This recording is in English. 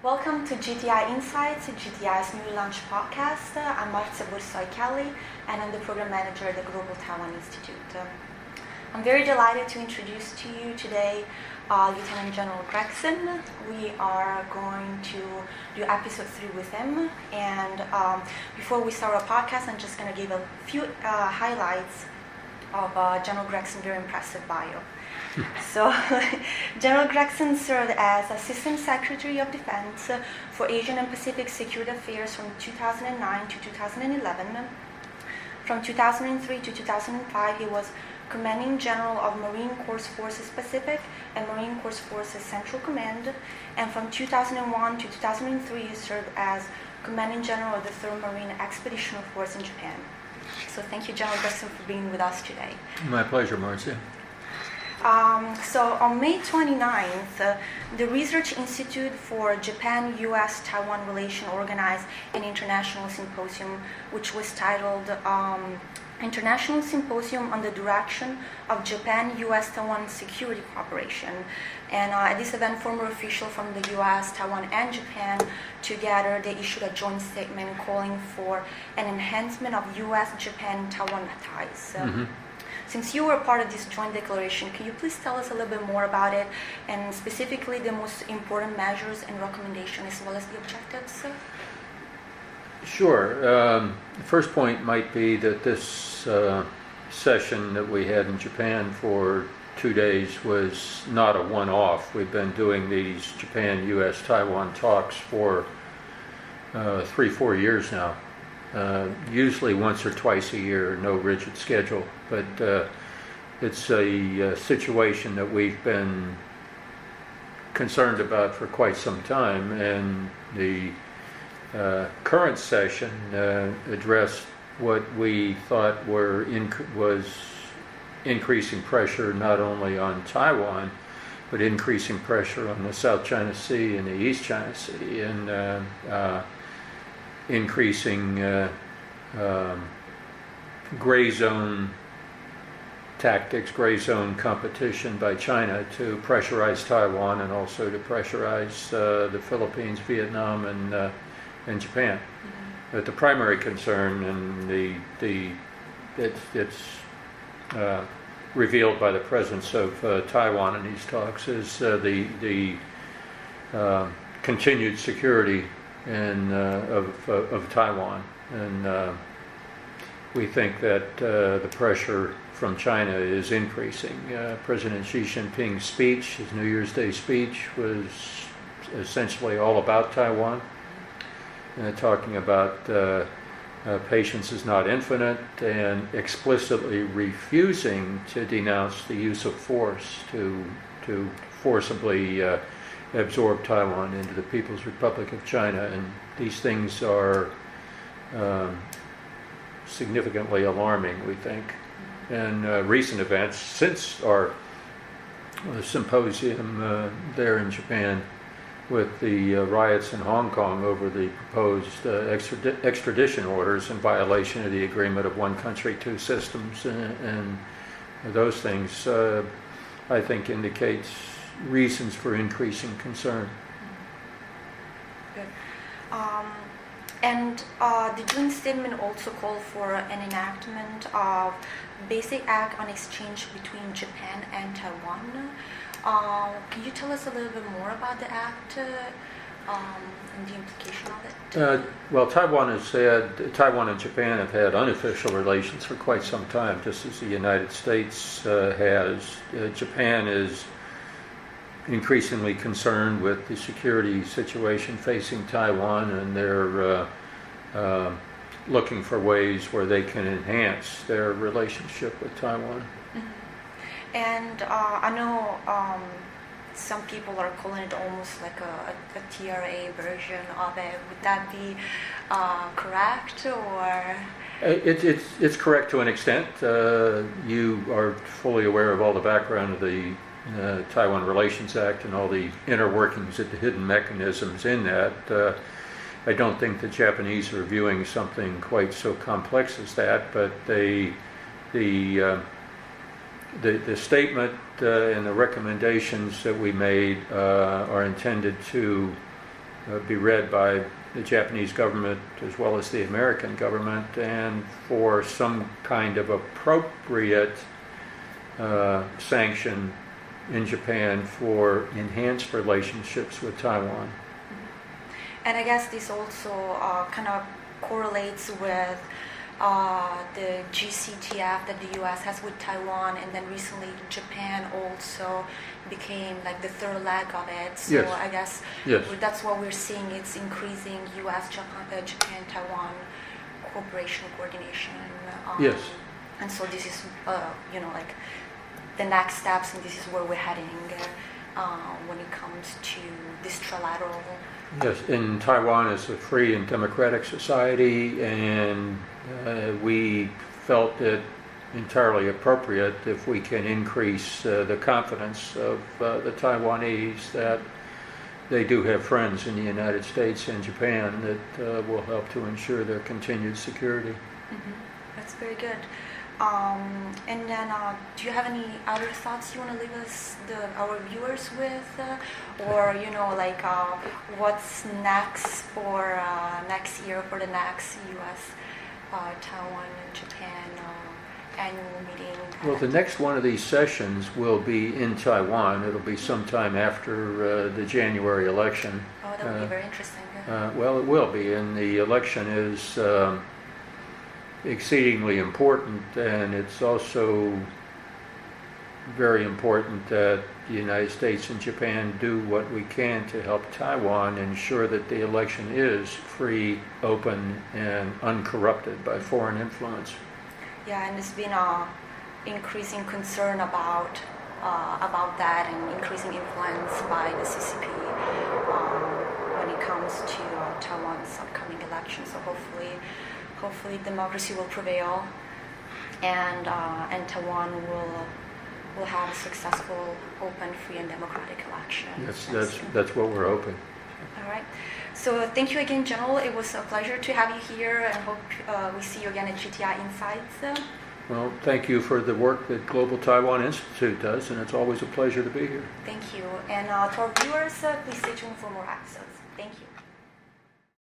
Welcome to GTI Insights, GTI's new launch podcast. I'm Marta Bursoy-Kelly, and I'm the program manager at the Global Taiwan Institute. I'm very delighted to introduce to you today Lieutenant General Gregson. We are going to do episode 3 with him, and before we start our podcast, I'm just going to give a few highlights of General Gregson's very impressive bio. So, General Gregson served as Assistant Secretary of Defense for Asian and Pacific Security Affairs from 2009 to 2011. From 2003 to 2005, he was Commanding General of Marine Corps Forces Pacific and Marine Corps Forces Central Command. And from 2001 to 2003, he served as Commanding General of the 3rd Marine Expeditionary Force in Japan. So thank you, General Gregson, for being with us today. My pleasure, Marcia. So on May 29th, the Research Institute for Japan-U.S.-Taiwan Relations organized an international symposium which was titled International Symposium on the Direction of Japan-U.S.-Taiwan Security Cooperation. And at this event, former officials from the U.S., Taiwan, and Japan together, they issued a joint statement calling for an enhancement of U.S.-Japan-Taiwan ties. Since you were part of this joint declaration, can you please tell us a little bit more about it, and specifically the most important measures and recommendations as well as the objectives? Sure. The first point might be that this session that we had in Japan for 2 days was not a one-off. We've been doing these Japan-U.S.-Taiwan talks for 3-4 years now. Usually once or twice a year, no rigid schedule, but it's a situation that we've been concerned about for quite some time, and the current session addressed what we thought was increasing pressure not only on Taiwan, but increasing pressure on the South China Sea and the East China Sea, and increasing gray zone tactics, gray zone competition by China to pressurize Taiwan and also to pressurize the Philippines, Vietnam, and Japan. But the primary concern, and it's revealed by the presence of Taiwan in these talks, is the continued security of Taiwan, and we think that the pressure from China is increasing. President Xi Jinping's speech, his New Year's Day speech, was essentially all about Taiwan, talking about patience is not infinite, and explicitly refusing to denounce the use of force to forcibly absorb Taiwan into the People's Republic of China, and these things are significantly alarming, we think. And recent events since our symposium there in Japan, with the riots in Hong Kong over the proposed extradition orders in violation of the agreement of one country, two systems, and those things, I think, indicates reasons for increasing concern. Good. And the joint statement also called for an enactment of Basic Act on Exchange between Japan and Taiwan. Can you tell us a little bit more about the act and the implication of it? Well, Taiwan and Japan have had unofficial relations for quite some time, just as the United States has. Japan is increasingly concerned with the security situation facing Taiwan, and they're looking for ways where they can enhance their relationship with Taiwan. Mm-hmm. And I know some people are calling it almost like a TRA version of it. Would that be correct, or? It's correct to an extent. You are fully aware of all the background of the Taiwan Relations Act and all the inner workings of the hidden mechanisms in that. I don't think the Japanese are viewing something quite so complex as that, but the statement and the recommendations that we made are intended to be read by the Japanese government as well as the American government, and for some kind of appropriate sanction in Japan for enhanced relationships with Taiwan. And I guess this also kind of correlates with the GCTF that the U.S. has with Taiwan, and then recently Japan also became like the third leg of it. So yes. I guess yes. that's what we're seeing. It's increasing U.S., Japan, Taiwan cooperation, coordination. Yes. And so this is, like the next steps, and this is where we're heading when it comes to this trilateral. Yes, and Taiwan is a free and democratic society, and we felt it entirely appropriate if we can increase the confidence of the Taiwanese that they do have friends in the United States and Japan that will help to ensure their continued security. Mm-hmm. That's very good. And then, do you have any other thoughts you want to leave us, our viewers, with, or what's next for next year for the next U.S., Taiwan, and Japan annual meeting? Well, the next one of these sessions will be in Taiwan. It'll be sometime after the January election. Oh, that will be very interesting. Well, it will be, and the election is exceedingly important, and it's also very important that the United States and Japan do what we can to help Taiwan ensure that the election is free, open, and uncorrupted by foreign influence. Yeah, and there's been increasing concern about that, and increasing influence by the CCP when it comes to Taiwan's upcoming election. So hopefully democracy will prevail, and Taiwan will have a successful, open, free, and democratic election. That's what we're hoping. All right. So thank you again, General. It was a pleasure to have you here, and hope we see you again at GTI Insights. Well, thank you for the work that Global Taiwan Institute does, and it's always a pleasure to be here. Thank you. And to our viewers, please stay tuned for more episodes. Thank you.